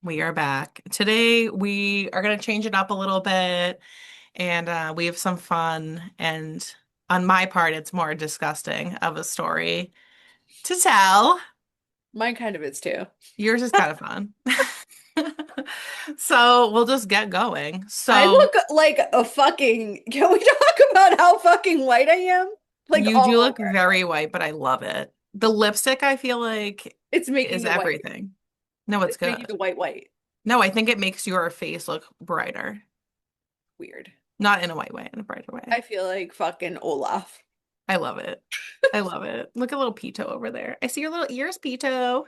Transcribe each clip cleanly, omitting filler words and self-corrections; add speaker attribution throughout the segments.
Speaker 1: We are back. Today we are going to change it up a little bit and we have some fun. And on my part, it's more disgusting of a story to tell.
Speaker 2: Mine kind of is too.
Speaker 1: Yours is kind of fun. So we'll just get going.
Speaker 2: I
Speaker 1: So
Speaker 2: look like a fucking. Can we talk about how fucking white I am? Like
Speaker 1: you do
Speaker 2: all
Speaker 1: look
Speaker 2: over.
Speaker 1: very white, but I love it. The lipstick, I feel like,
Speaker 2: It's making
Speaker 1: is
Speaker 2: the white.
Speaker 1: everything. No, it's
Speaker 2: It's making
Speaker 1: good.
Speaker 2: the white white.
Speaker 1: No, I think it makes your face look brighter.
Speaker 2: Weird.
Speaker 1: Not in a white way, in a brighter
Speaker 2: I
Speaker 1: way.
Speaker 2: feel like fucking Olaf.
Speaker 1: I love it. I love it. Look at little Pito over there. I see your little ears, Pito.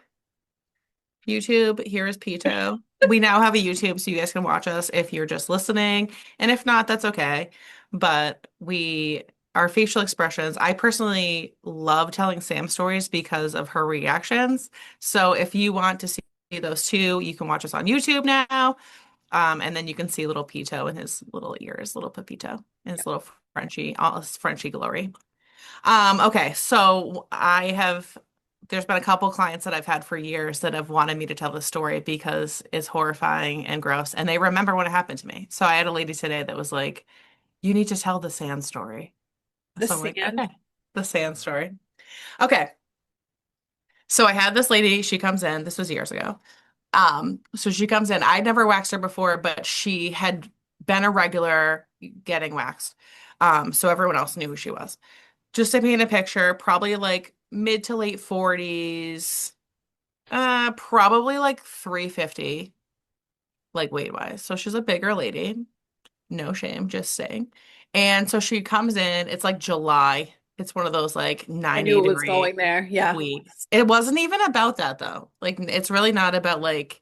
Speaker 1: YouTube, here is Pito. We now have a YouTube, so you guys can watch us if you're just listening. And if not, that's okay. But our facial expressions, I personally love telling Sam stories because of her reactions. So if you want to see those too, you can watch us on YouTube now. And then you can see little Pito and his little ears, little Pepito, and his little Frenchie, all his Frenchie glory. Okay, so there's been a couple clients that I've had for years that have wanted me to tell the story because it's horrifying and gross, and they remember when it happened to me. So I had a lady today that was like, "You need to tell the sand story."
Speaker 2: The
Speaker 1: So I'm like,
Speaker 2: sand.
Speaker 1: "Okay, the sand story." Okay, so I had this lady, she comes in, this was years ago. So she comes in. I'd never waxed her before, but she had been a regular getting waxed. So everyone else knew who she was. Just to paint a picture, probably like mid to late 40s, probably like 350, like weight wise. So she's a bigger lady. No shame, just saying. And so she comes in, it's like July. It's one of those like
Speaker 2: I knew it was
Speaker 1: 90-degree
Speaker 2: going there. Yeah.
Speaker 1: weeks. It wasn't even about that though. Like it's really not about like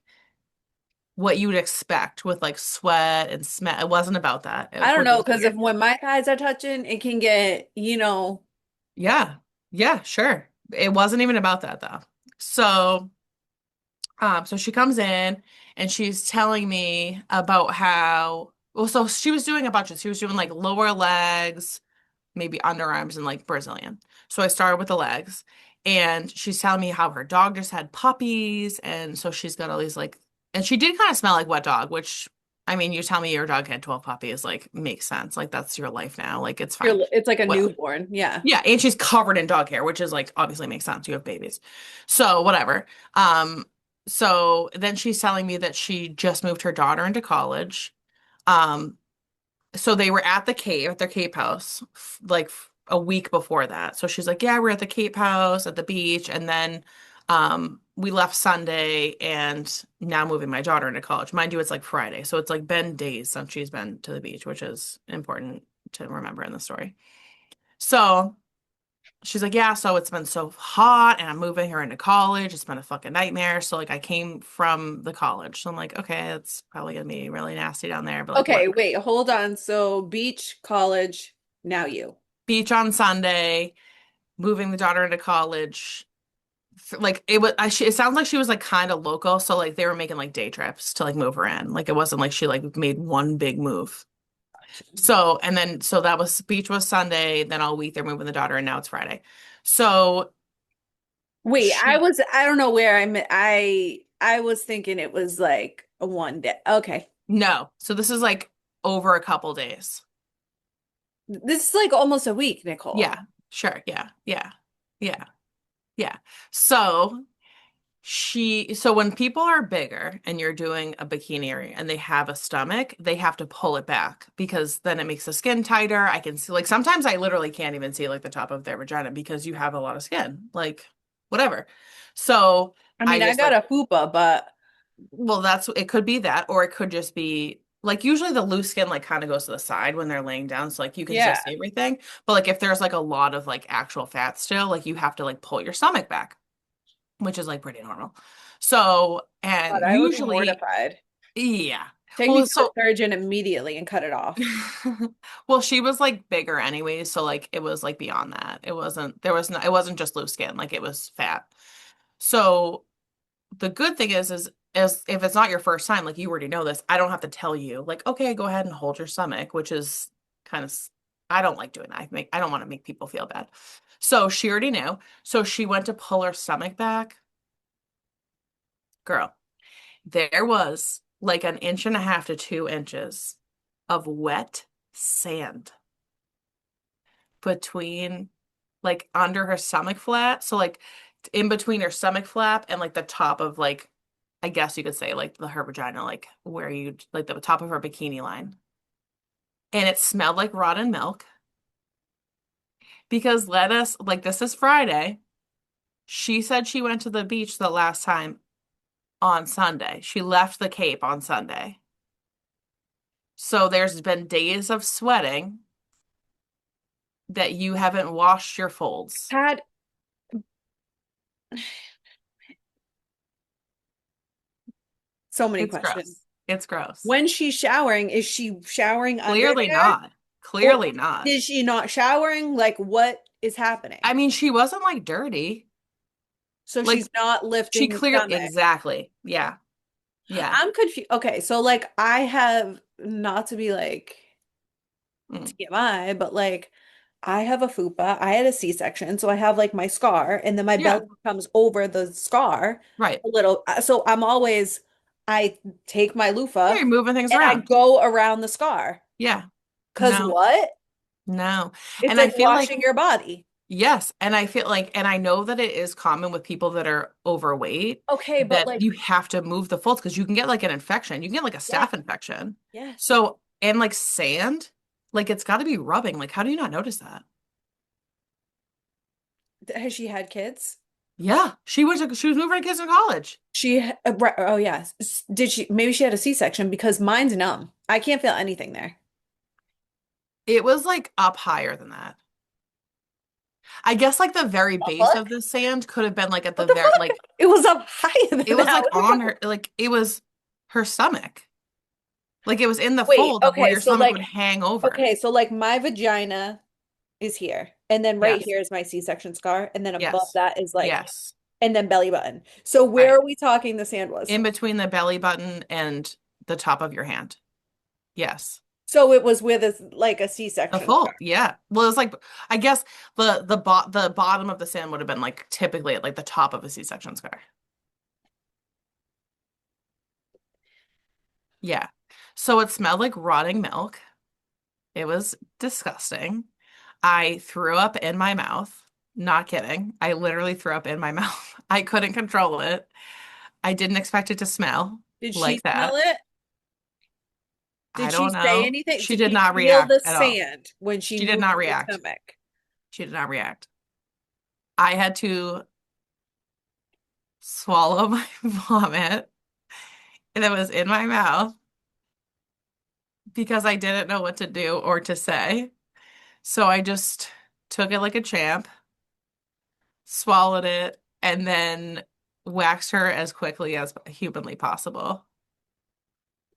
Speaker 1: what you would expect with like sweat and smell. It wasn't about that.
Speaker 2: I don't
Speaker 1: We're
Speaker 2: know,
Speaker 1: just
Speaker 2: because if
Speaker 1: weird.
Speaker 2: when my thighs are touching, it can get.
Speaker 1: Yeah. Yeah, sure. It wasn't even about that though. So so she comes in and she's telling me about so she was doing a bunch she was doing like lower legs, maybe underarms and like Brazilian. So I started with the legs and she's telling me how her dog just had puppies. And so she's got all these like, and she did kind of smell like wet dog, which I mean, you tell me your dog had 12 puppies, like makes sense. Like that's your life now. Like it's fine.
Speaker 2: It's like a
Speaker 1: Whatever.
Speaker 2: newborn. Yeah.
Speaker 1: Yeah, and she's covered in dog hair, which is like obviously makes sense. You have babies. So whatever. Um, so then she's telling me that she just moved her daughter into college. Um, so they were at the Cape, at their Cape house, a week before that. So she's like, "Yeah, we're at the Cape house at the beach." And then we left Sunday and now moving my daughter into college. Mind you, it's like Friday. So it's like been days since she's been to the beach, which is important to remember in the story. So she's like, yeah, so it's been so hot and I'm moving her into college. It's been a fucking nightmare. So like I came from the college. So I'm like, okay, it's probably gonna be really nasty down there, but like
Speaker 2: Okay,
Speaker 1: whatever.
Speaker 2: wait, hold on. So beach, college, now you.
Speaker 1: Beach on Sunday, moving the daughter into college. Like it sounds like she was like kind of local. So like they were making like day trips to like move her in. Like it wasn't like she like made one big move. So and then so that was beach was Sunday, then all week they're moving the daughter and now it's Friday. So
Speaker 2: Wait,
Speaker 1: she
Speaker 2: I don't know where I was thinking it was like a one day. Okay.
Speaker 1: no. So this is like over a couple days.
Speaker 2: This is like almost a week, Nicole.
Speaker 1: Yeah, sure. Yeah, yeah, yeah, yeah. So so when people are bigger and you're doing a bikini area and they have a stomach, they have to pull it back because then it makes the skin tighter. I can see like sometimes I literally can't even see like the top of their vagina because you have a lot of skin, like whatever. So
Speaker 2: I
Speaker 1: I
Speaker 2: mean, I
Speaker 1: just
Speaker 2: got
Speaker 1: like
Speaker 2: a fupa, but
Speaker 1: well, it could be that, or it could just be like usually the loose skin like kind of goes to the side when they're laying down, so like you can still
Speaker 2: yeah.
Speaker 1: see everything. But like if there's like a lot of like actual fat still, like you have to like pull your stomach back, which is like pretty normal. So,
Speaker 2: God,
Speaker 1: and
Speaker 2: I would be
Speaker 1: usually,
Speaker 2: mortified.
Speaker 1: yeah.
Speaker 2: Take me
Speaker 1: Well,
Speaker 2: to a
Speaker 1: so
Speaker 2: surgeon immediately and cut it off.
Speaker 1: well, she was like bigger anyways, so like it was like beyond that. It wasn't just loose skin, like it was fat. So the good thing is if it's not your first time, like you already know this, I don't have to tell you, like, okay, go ahead and hold your stomach, which is kind of, I don't like doing that. I don't want to make people feel bad. So she already knew. So she went to pull her stomach back. Girl, There was like an inch and a half to 2 inches of wet sand between like under her stomach flat. So like in between her stomach flap and like the top of like I guess you could say like her vagina, like where you like the top of her bikini line. And it smelled like rotten milk because let us like this is Friday. She said she went to the beach the last time on Sunday. She left the Cape on Sunday. So there's been days of sweating that you haven't washed your folds.
Speaker 2: Had so many
Speaker 1: It's
Speaker 2: questions.
Speaker 1: gross. It's gross.
Speaker 2: When she's showering, is she showering under
Speaker 1: Clearly
Speaker 2: there?
Speaker 1: not.
Speaker 2: Or
Speaker 1: Clearly not.
Speaker 2: is she not showering? Like, what is
Speaker 1: I
Speaker 2: happening?
Speaker 1: mean, she wasn't like dirty.
Speaker 2: So
Speaker 1: Like
Speaker 2: she's not
Speaker 1: she
Speaker 2: lifting
Speaker 1: clear
Speaker 2: stomach.
Speaker 1: exactly. Yeah. Yeah.
Speaker 2: I'm confused. Okay, so like I have not to be like
Speaker 1: Mm.
Speaker 2: TMI, but like I have a fupa. I had a C-section, so I have like my scar, and then my
Speaker 1: Yeah.
Speaker 2: belly comes over the scar
Speaker 1: Right.
Speaker 2: a little. So I'm always I take my
Speaker 1: Yeah,
Speaker 2: loofah
Speaker 1: you're moving things
Speaker 2: and I
Speaker 1: around.
Speaker 2: go around the scar.
Speaker 1: Yeah.
Speaker 2: 'Cause
Speaker 1: No.
Speaker 2: what?
Speaker 1: No.
Speaker 2: It's
Speaker 1: And I
Speaker 2: like
Speaker 1: feel like
Speaker 2: washing your body.
Speaker 1: yes, and I feel like, and I know that it is common with people that are overweight
Speaker 2: Okay, but
Speaker 1: that
Speaker 2: like
Speaker 1: you have to move the folds because you can get like an infection. You can get like a
Speaker 2: yes,
Speaker 1: staph infection.
Speaker 2: yes.
Speaker 1: So, and like sand, like it's got to be rubbing. Like, how do you not notice that?
Speaker 2: Has she had kids?
Speaker 1: Yeah, she was moving her kids to college.
Speaker 2: Right, oh yes. Did she maybe she had a C-section because mine's numb. I can't feel anything there.
Speaker 1: It was like up higher than that. I guess like the very
Speaker 2: The
Speaker 1: base of
Speaker 2: fuck?
Speaker 1: the sand could have been like at the
Speaker 2: What the
Speaker 1: very
Speaker 2: fuck?
Speaker 1: like
Speaker 2: It was up higher
Speaker 1: it
Speaker 2: than
Speaker 1: was
Speaker 2: that.
Speaker 1: like
Speaker 2: What the
Speaker 1: on
Speaker 2: fuck?
Speaker 1: her like it was her stomach. Like it was in the
Speaker 2: Wait,
Speaker 1: fold of where
Speaker 2: okay,
Speaker 1: your
Speaker 2: so
Speaker 1: stomach would
Speaker 2: like
Speaker 1: hang over.
Speaker 2: okay, so like my vagina is here, and then right
Speaker 1: Yes.
Speaker 2: here is my C-section scar, and then above
Speaker 1: Yes.
Speaker 2: that is like,
Speaker 1: Yes.
Speaker 2: and then belly button. So where
Speaker 1: Right.
Speaker 2: are we talking the sand was?
Speaker 1: In between the belly button and the top of your hand. Yes.
Speaker 2: So it was with a like a
Speaker 1: The
Speaker 2: C-section scar.
Speaker 1: fold. Yeah. Well, it's like I guess the bottom of the sand would have been like typically at like the top of a C-section scar. Yeah. So it smelled like rotting milk. It was disgusting. I threw up in my mouth. Not kidding. I literally threw up in my mouth. I couldn't control it. I didn't expect it to smell
Speaker 2: Did she
Speaker 1: like
Speaker 2: smell
Speaker 1: that.
Speaker 2: it?
Speaker 1: I
Speaker 2: Did she
Speaker 1: don't
Speaker 2: say
Speaker 1: know.
Speaker 2: anything?
Speaker 1: She
Speaker 2: Did
Speaker 1: did
Speaker 2: she
Speaker 1: not
Speaker 2: feel the
Speaker 1: react at all.
Speaker 2: sand when she
Speaker 1: She did
Speaker 2: moved
Speaker 1: not
Speaker 2: her
Speaker 1: react.
Speaker 2: stomach?
Speaker 1: She did not react. I had to swallow my vomit that was in my mouth because I didn't know what to do or to say. So I just took it like a champ, swallowed it, and then waxed her as quickly as humanly possible.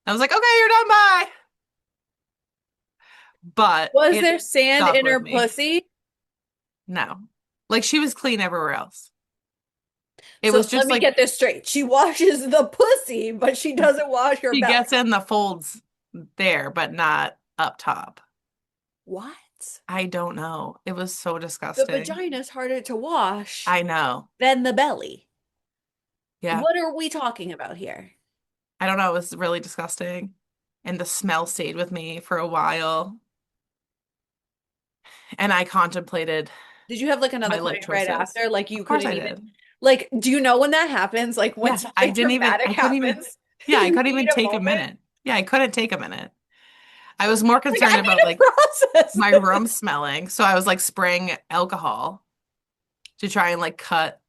Speaker 1: I was like, okay, you're done, bye. But
Speaker 2: Was
Speaker 1: it
Speaker 2: there sand
Speaker 1: stuck
Speaker 2: in
Speaker 1: with
Speaker 2: her
Speaker 1: me.
Speaker 2: pussy?
Speaker 1: No. Like she was clean everywhere else. It
Speaker 2: So
Speaker 1: was
Speaker 2: let
Speaker 1: just
Speaker 2: me
Speaker 1: like
Speaker 2: get this straight. She washes the pussy, but she doesn't wash her
Speaker 1: she
Speaker 2: belly.
Speaker 1: gets in the folds there, but not up top.
Speaker 2: What?
Speaker 1: I don't know. It was so
Speaker 2: The
Speaker 1: disgusting.
Speaker 2: vagina is harder to wash
Speaker 1: I know.
Speaker 2: than the belly.
Speaker 1: Yeah.
Speaker 2: What are we talking about here?
Speaker 1: I don't know. It was really disgusting. And the smell stayed with me for a while. And I contemplated
Speaker 2: Did you have like another
Speaker 1: my life
Speaker 2: client right
Speaker 1: choices.
Speaker 2: after? Like
Speaker 1: Of
Speaker 2: you
Speaker 1: course
Speaker 2: couldn't
Speaker 1: I
Speaker 2: even,
Speaker 1: did.
Speaker 2: like, do you know when that happens? Like when
Speaker 1: Yeah.
Speaker 2: something
Speaker 1: I
Speaker 2: traumatic
Speaker 1: couldn't even,
Speaker 2: happens,
Speaker 1: yeah, I
Speaker 2: you
Speaker 1: couldn't
Speaker 2: need
Speaker 1: even
Speaker 2: a
Speaker 1: take a
Speaker 2: moment.
Speaker 1: minute. Yeah, I couldn't take a minute. I was more
Speaker 2: Like
Speaker 1: concerned
Speaker 2: I
Speaker 1: about
Speaker 2: need
Speaker 1: like
Speaker 2: to process
Speaker 1: my
Speaker 2: this.
Speaker 1: room smelling. So I was like spraying alcohol to try and like cut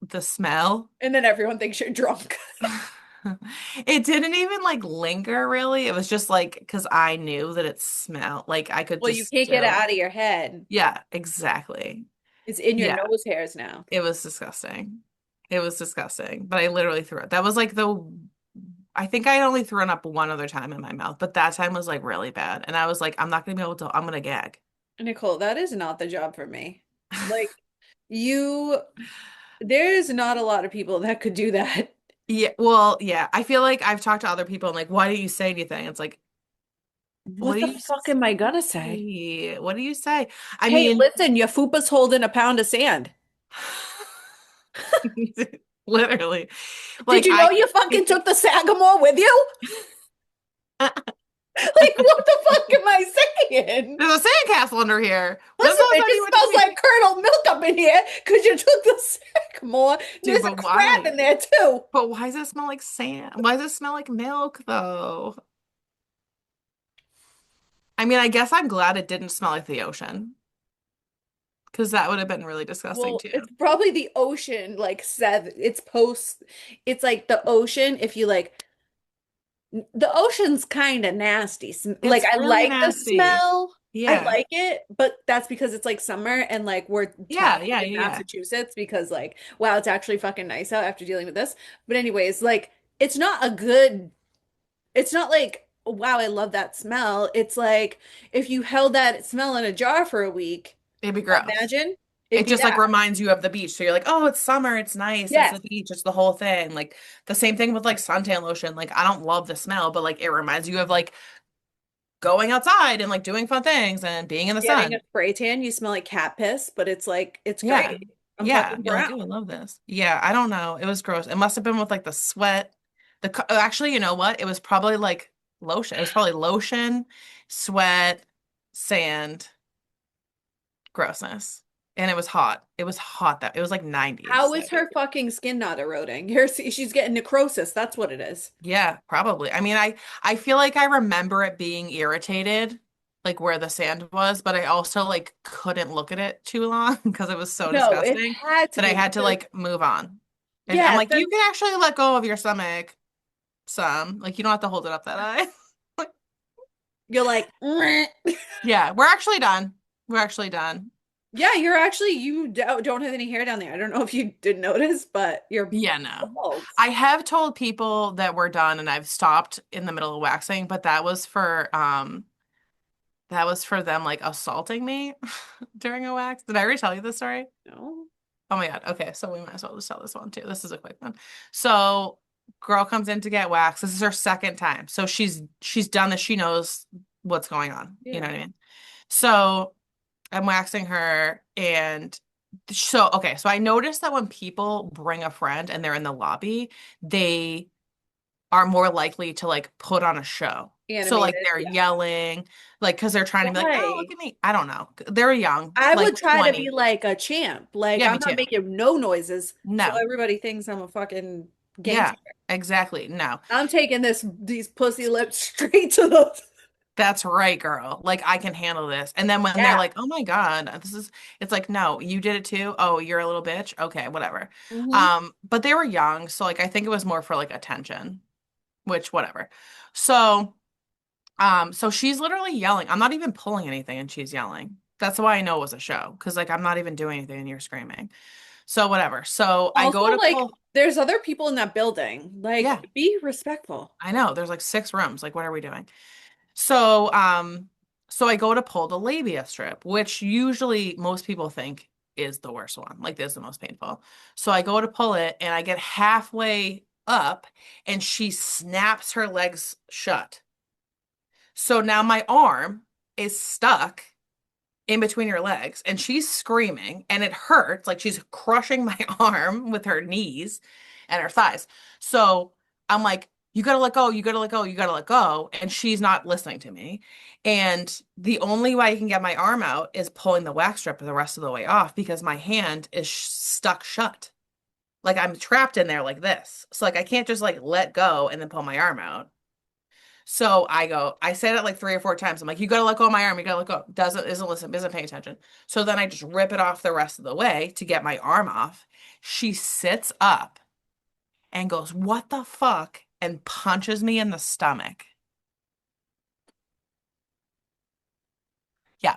Speaker 1: the smell.
Speaker 2: And then everyone thinks you're drunk.
Speaker 1: It didn't even like linger really. It was just like because I knew that it smelled like I could
Speaker 2: Well, you
Speaker 1: just
Speaker 2: can't get it
Speaker 1: still.
Speaker 2: out of your head.
Speaker 1: Yeah, exactly.
Speaker 2: It's in your
Speaker 1: Yeah,
Speaker 2: nose hairs now.
Speaker 1: it was disgusting. It was disgusting. But I literally threw it. That was like the I think I only thrown up one other time in my mouth, but that time was like really bad. And I was like, I'm not gonna be able to, I'm gonna gag.
Speaker 2: Nicole, that is not the job for me. Like you, there's not a lot of people that could do that.
Speaker 1: Yeah, well, yeah. I feel like I've talked to other people and like, why do you say anything? It's like, what
Speaker 2: What
Speaker 1: do
Speaker 2: the
Speaker 1: you
Speaker 2: fuck am I gonna say?
Speaker 1: say? What do you say? I
Speaker 2: Hey,
Speaker 1: mean,
Speaker 2: listen, your fupa's holding a pound of sand.
Speaker 1: Literally.
Speaker 2: Did
Speaker 1: Like
Speaker 2: you know you fucking took the Sagamore with you? Like, what the fuck am I saying?
Speaker 1: there's a sandcastle under here. When's
Speaker 2: Listen,
Speaker 1: the last
Speaker 2: it
Speaker 1: time you
Speaker 2: just
Speaker 1: went to the
Speaker 2: smells
Speaker 1: beach?
Speaker 2: like curdled milk up in here because you took the Sagamore.
Speaker 1: Dude,
Speaker 2: There's a
Speaker 1: but
Speaker 2: crab
Speaker 1: why?
Speaker 2: in there too.
Speaker 1: But why does it smell like sand? Why does it smell like milk though? I mean, I guess I'm glad it didn't smell like the ocean because that would have been really disgusting
Speaker 2: Well,
Speaker 1: too.
Speaker 2: it's probably the ocean, like said it's post. It's like the ocean. If you like, the ocean's kind of nasty. Like,
Speaker 1: It's
Speaker 2: I
Speaker 1: really
Speaker 2: like the
Speaker 1: nasty.
Speaker 2: smell. I
Speaker 1: Yeah.
Speaker 2: like it, but that's because it's like summer and like we're
Speaker 1: Yeah,
Speaker 2: trapped
Speaker 1: yeah,
Speaker 2: in
Speaker 1: yeah, yeah.
Speaker 2: Massachusetts because like wow, it's actually fucking nice out after dealing with this. But anyways, like it's not a good. It's not like wow, I love that smell. It's like if you held that smell in a jar for a week,
Speaker 1: It'd be gross.
Speaker 2: imagine it'd
Speaker 1: It
Speaker 2: be
Speaker 1: just like
Speaker 2: that.
Speaker 1: reminds you of the beach. So you're like, oh, it's summer, it's nice, it's
Speaker 2: Yes.
Speaker 1: the beach, it's the whole thing. Like the same thing with like suntan lotion. Like I don't love the smell, but like it reminds you of like going outside and like doing fun things and being in the
Speaker 2: Getting a
Speaker 1: sun.
Speaker 2: spray tan, you smell like cat piss, but it's like it's
Speaker 1: Yeah.
Speaker 2: great. I'm
Speaker 1: Yeah.
Speaker 2: fucking
Speaker 1: You're like,
Speaker 2: brown.
Speaker 1: oh, I love this. Yeah, I don't know. It was gross. It must have been with like the sweat. Actually, you know what? It was probably like lotion. It was probably lotion, sweat, sand, grossness. And it was hot. It was hot that it was like 90s
Speaker 2: How is
Speaker 1: that day.
Speaker 2: her fucking skin not eroding? Here, she's getting necrosis. That's what it is.
Speaker 1: Yeah, probably. I mean, I feel like I remember it being irritated, like where the sand was, but I also like couldn't look at it too long because it was so
Speaker 2: No, it
Speaker 1: disgusting
Speaker 2: had to
Speaker 1: that I
Speaker 2: be
Speaker 1: had to
Speaker 2: because
Speaker 1: like move on. And I'm
Speaker 2: yeah,
Speaker 1: like, you can actually let go of your stomach some. Like you don't have to hold it up that high.
Speaker 2: you're like, "Meh."
Speaker 1: Yeah, we're actually done. We're actually done.
Speaker 2: Yeah, you're actually you don't have any hair down there. I don't know if you did notice, but you're
Speaker 1: Yeah, no.
Speaker 2: bald.
Speaker 1: I have told people that we're done and I've stopped in the middle of waxing, but that was for them like assaulting me during a wax. Did I already tell you this story?
Speaker 2: No.
Speaker 1: Oh my God. Okay, so we might as well just tell this one too. This is a quick one. So girl comes in to get waxed. This is her second time. So she's done this. She knows what's going on. You know
Speaker 2: Yeah.
Speaker 1: what I mean? So I'm waxing her and so okay, so I noticed that when people bring a friend and they're in the lobby, they are more likely to like put on a show. So like
Speaker 2: Animated.
Speaker 1: they're
Speaker 2: Yeah.
Speaker 1: yelling, like because they're trying to be like, oh, look
Speaker 2: Why?
Speaker 1: at me. I don't know. They're young,
Speaker 2: I
Speaker 1: like
Speaker 2: would try to be
Speaker 1: 20.
Speaker 2: like a champ. Like
Speaker 1: Yeah,
Speaker 2: I'm
Speaker 1: me
Speaker 2: not
Speaker 1: too.
Speaker 2: making no noises, so
Speaker 1: No.
Speaker 2: everybody thinks I'm a fucking
Speaker 1: Yeah,
Speaker 2: gangster.
Speaker 1: exactly. No.
Speaker 2: I'm taking these pussy lips straight to the
Speaker 1: That's right, girl. Like I can handle this. And then when they're
Speaker 2: yeah.
Speaker 1: like, "Oh my God, this is," it's like, "No, you did it too. Oh, you're a little bitch. Okay, whatever."
Speaker 2: Hmm.
Speaker 1: But they were young, so like I think it was more for like attention, which whatever. So, so she's literally yelling. I'm not even pulling anything and she's yelling. That's why I know it was a show because like I'm not even doing anything and you're screaming. So whatever. So I
Speaker 2: Also,
Speaker 1: go to
Speaker 2: like,
Speaker 1: pull.
Speaker 2: there's other people in that building.
Speaker 1: Yeah,
Speaker 2: Like, be respectful.
Speaker 1: I know. There's like six rooms. Like what are we doing? So, so I go to pull the labia strip, which usually most people think is the worst one, like this is the most painful. So I go to pull it and I get halfway up and she snaps her legs shut. So now my arm is stuck in between her legs and she's screaming and it hurts like she's crushing my arm with her knees and her thighs. So I'm like, you gotta let go, you gotta let go, you gotta let go. And she's not listening to me. And the only way I can get my arm out is pulling the wax strip the rest of the way off because my hand is stuck shut. Like I'm trapped in there like this. So like I can't just like let go and then pull my arm out. So I said it like three or four times. I'm like, you gotta let go of my arm, you gotta let go. Isn't listening, isn't paying attention. So then I just rip it off the rest of the way to get my arm off. She sits up and goes, "What the fuck?" and punches me in the stomach. Yeah.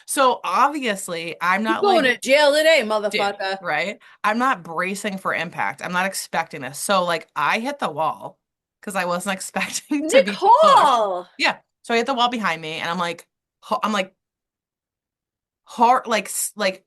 Speaker 1: So obviously I'm
Speaker 2: You
Speaker 1: not
Speaker 2: going
Speaker 1: like
Speaker 2: to jail today,
Speaker 1: dude,
Speaker 2: motherfucker.
Speaker 1: right? I'm not bracing for impact. I'm not expecting this. So like I hit the wall because I wasn't expecting to be pushed.
Speaker 2: Nicole!
Speaker 1: Yeah. So I hit the wall behind me and I'm like hard like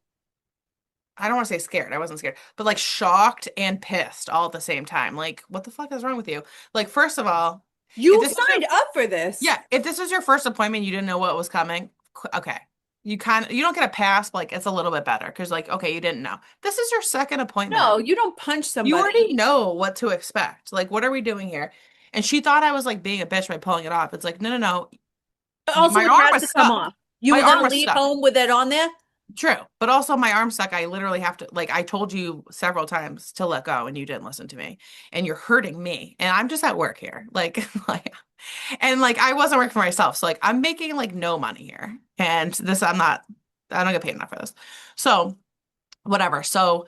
Speaker 1: I don't want to say scared. I wasn't scared, but like shocked and pissed all at the same time. Like, what the fuck is wrong with you? Like, first of all, if
Speaker 2: You
Speaker 1: this is your
Speaker 2: signed up for this.
Speaker 1: yeah, if this was your first appointment, you didn't know what was coming. Okay. you don't get a pass, but like it's a little bit better because like, okay, you didn't know. This is your second appointment.
Speaker 2: No, you don't punch
Speaker 1: You already
Speaker 2: somebody.
Speaker 1: know what to expect. Like, what are we doing here? And she thought I was like being a bitch by pulling it off. It's like, no, no, no.
Speaker 2: Also,
Speaker 1: My
Speaker 2: it
Speaker 1: arm
Speaker 2: has
Speaker 1: was
Speaker 2: to come
Speaker 1: stuck.
Speaker 2: off. You
Speaker 1: My
Speaker 2: were
Speaker 1: arm
Speaker 2: gonna
Speaker 1: was
Speaker 2: leave
Speaker 1: stuck.
Speaker 2: home with it on there?
Speaker 1: True. But also my arm stuck. I literally have to, like, I told you several times to let go and you didn't listen to me. And you're hurting me. And I'm just at work here. Like, like, and like I wasn't working for myself. So like I'm making like no money here. And this, I don't get paid enough for this. So whatever. So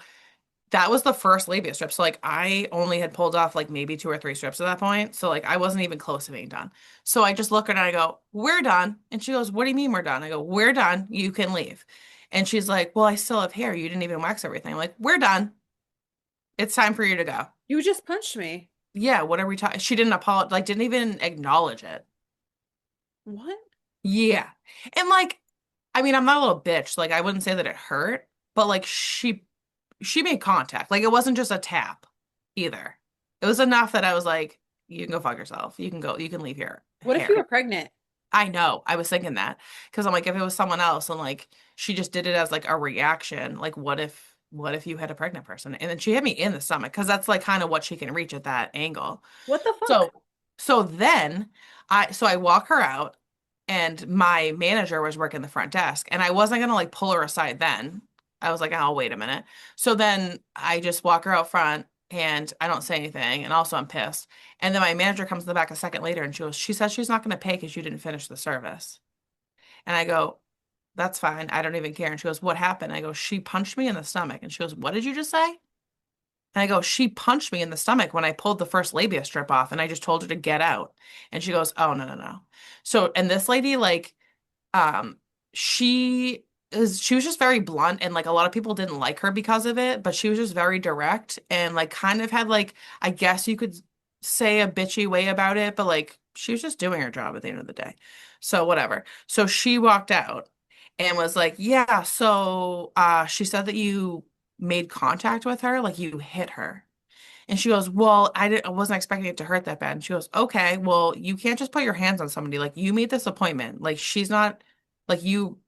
Speaker 1: that was the first labia strip. So like I only had pulled off like maybe two or three strips at that point. So like I wasn't even close to being done. So I just look at her and I go, "We're done." And she goes, "What do you mean we're done?" I go, "We're done. You can leave." And she's like, "Well, I still have hair. You didn't even wax everything." I'm like, "We're done. It's time for you to go."
Speaker 2: You just punched me.
Speaker 1: Yeah, what are we talking? She didn't apologize, like didn't even acknowledge it.
Speaker 2: What?
Speaker 1: Yeah. And like, I mean, I'm not a little bitch. Like I wouldn't say that it hurt, but like she made contact. Like it wasn't just a tap either. It was enough that I was like, you can go fuck yourself. You can go, you can leave here.
Speaker 2: What if you
Speaker 1: Hair.
Speaker 2: were pregnant?
Speaker 1: I know. I was thinking that because I'm like, if it was someone else and like she just did it as like a reaction, like what if you had a pregnant person? And then she hit me in the stomach because that's like kind of what she can reach at that angle.
Speaker 2: What the fuck?
Speaker 1: So then I walk her out and my manager was working the front desk and I wasn't gonna like pull her aside then. I was like, oh, wait a minute. So then I just walk her out front and I don't say anything. And also I'm pissed. And then my manager comes in the back a second later and she says she's not gonna pay because you didn't finish the service. And I go, that's fine. I don't even care. And she goes, what happened? I go, she punched me in the stomach. And she goes, what did you just say? And I go, she punched me in the stomach when I pulled the first labia strip off and I just told her to get out. And she goes, oh, no, no, no. So, and this lady, like, um, she was just very blunt and like a lot of people didn't like her because of it, but she was just very direct and like kind of had like, I guess you could say a bitchy way about it, but like she was just doing her job at the end of the day. So whatever. So she walked out and was like, yeah, so she said that you made contact with her, like you hit her. And she goes, well, I wasn't expecting it to hurt that bad. And she goes, okay, well, you can't just put your hands on somebody. Like you made this appointment. Like she's not like you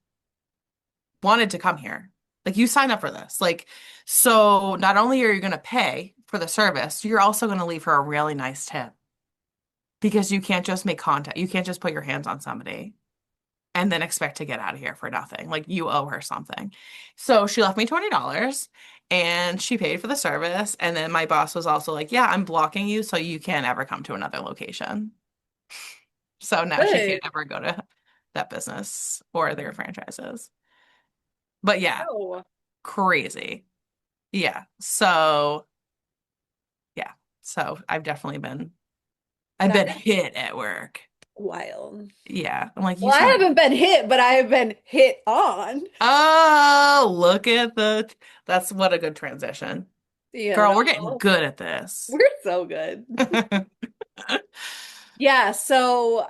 Speaker 1: wanted to come here. Like you signed up for this. Like, so not only are you going to pay for the service, you're also going to leave her a really nice tip because you can't just make contact. You can't just put your hands on somebody and then expect to get out of here for nothing. Like you owe her something. So she left me $20 and she paid for the service. And then my boss was also like, yeah, I'm blocking you so you can't ever come to another location. So now she can't
Speaker 2: Good.
Speaker 1: ever go to that business or their franchises. But yeah,
Speaker 2: Oh,
Speaker 1: crazy. Yeah. So yeah. So I've
Speaker 2: that
Speaker 1: been
Speaker 2: is
Speaker 1: hit at work.
Speaker 2: wild.
Speaker 1: Yeah. I'm like, you
Speaker 2: Well, I
Speaker 1: sound
Speaker 2: haven't been hit, but I have been hit on.
Speaker 1: Oh, look at that's what a good transition.
Speaker 2: You
Speaker 1: Girl, we're getting
Speaker 2: know,
Speaker 1: good at this.
Speaker 2: we're so good. Yeah, so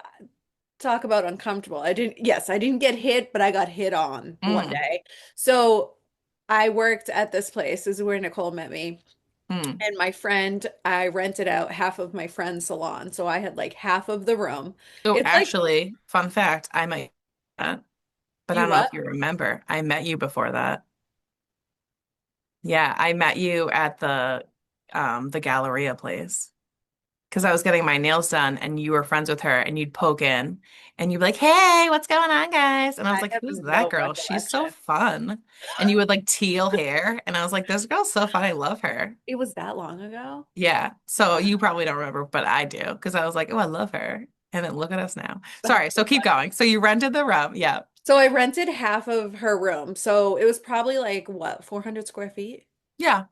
Speaker 2: talk about uncomfortable. Yes, I didn't get hit, but I got hit on one
Speaker 1: Mm,
Speaker 2: day. So I worked at this place. This is where Nicole met me.
Speaker 1: mm.
Speaker 2: And my friend, I rented out half of my friend's salon. So I had like half of the room.
Speaker 1: Oh,
Speaker 2: It's like,
Speaker 1: actually, fun fact, I might but I
Speaker 2: you
Speaker 1: don't know
Speaker 2: what?
Speaker 1: if you remember. I met you before that. Yeah, I met you at the Galleria place. Because I was getting my nails done and you were friends with her and you'd poke in and you'd be like, hey, what's going on, guys? And I was
Speaker 2: I
Speaker 1: like,
Speaker 2: have
Speaker 1: who's that
Speaker 2: no
Speaker 1: girl? She's so
Speaker 2: recollection.
Speaker 1: fun. And you would like teal hair. And I was like, this girl's so fun. I love her.
Speaker 2: It was that long ago.
Speaker 1: Yeah. So
Speaker 2: Wow,
Speaker 1: you probably don't remember, but I do. Because I was like, oh, I love her. And then look at us now.
Speaker 2: that's
Speaker 1: Sorry. So
Speaker 2: so
Speaker 1: keep
Speaker 2: funny.
Speaker 1: going. So you rented the room. Yeah.
Speaker 2: So I rented half of her room. So it was probably like what, 400 square feet?
Speaker 1: Yeah.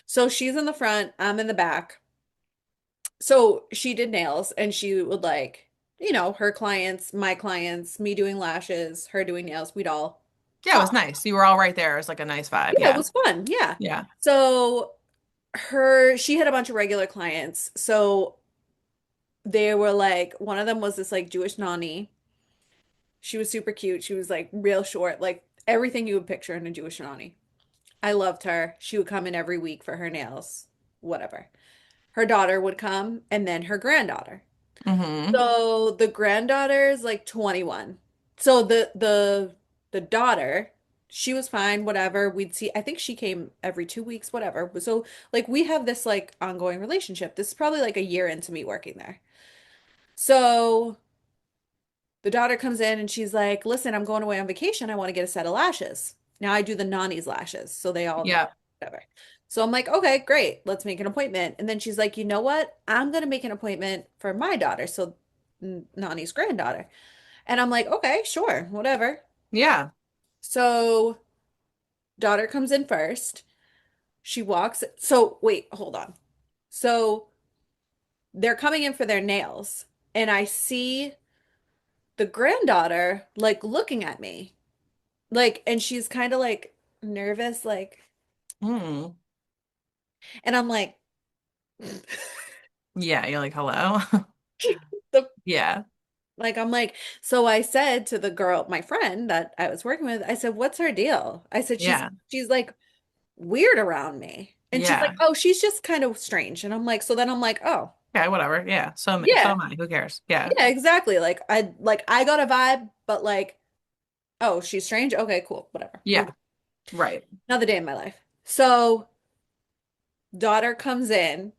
Speaker 2: So she's in the front, I'm in the back. So she did nails and she would like, her clients, my clients, me doing lashes, her doing nails, we'd all
Speaker 1: Yeah. It was
Speaker 2: talk.
Speaker 1: nice. You were all right there. It was like a nice vibe.
Speaker 2: Yeah, it
Speaker 1: Yeah.
Speaker 2: was fun. Yeah.
Speaker 1: Yeah.
Speaker 2: So she had a bunch of regular clients. So they were like, one of them was this like Jewish nanny. She was super cute. She was like real short, like everything you would picture in a Jewish nanny. I loved her. She would come in every week for her nails, whatever. Her daughter would come and then her granddaughter.
Speaker 1: Mm-hmm.
Speaker 2: So the granddaughter is like 21. So the The daughter, she was fine, whatever. We'd see, I think she came every 2 weeks, whatever. So like we have this like ongoing relationship. This is probably like a year into me working there. So the daughter comes in and she's like, listen, I'm going away on vacation. I want to get a set of lashes. Now I do the nanny's lashes, so they all know,
Speaker 1: Yeah.
Speaker 2: whatever. So I'm like, okay, great. Let's make an appointment. And then she's like, you know what? I'm going to make an appointment for my daughter. So Nani's granddaughter. And I'm like, okay, sure, whatever.
Speaker 1: Yeah.
Speaker 2: So daughter comes in first. She walks. So wait, hold on. So they're coming in for their nails, and I see the granddaughter like looking at me. Like, and she's kind of like nervous, like,
Speaker 1: Hmm.
Speaker 2: and I'm like,
Speaker 1: Yeah, you're like, hello.
Speaker 2: the
Speaker 1: Yeah.
Speaker 2: like I'm like, so I said to the girl, my friend that I was working with, I said, what's her deal? I said,
Speaker 1: Yeah.
Speaker 2: she's like weird around me. And she's like,
Speaker 1: Yeah.
Speaker 2: oh, she's just kind of strange. And I'm like, so then I'm like, oh,
Speaker 1: Okay, whatever. Yeah. So
Speaker 2: yeah,
Speaker 1: am I. Who cares? Yeah.
Speaker 2: yeah, exactly. Like I got a vibe, but like, oh, she's strange. Okay, cool, whatever.
Speaker 1: Yeah. Right.
Speaker 2: Another day in my life. So daughter comes in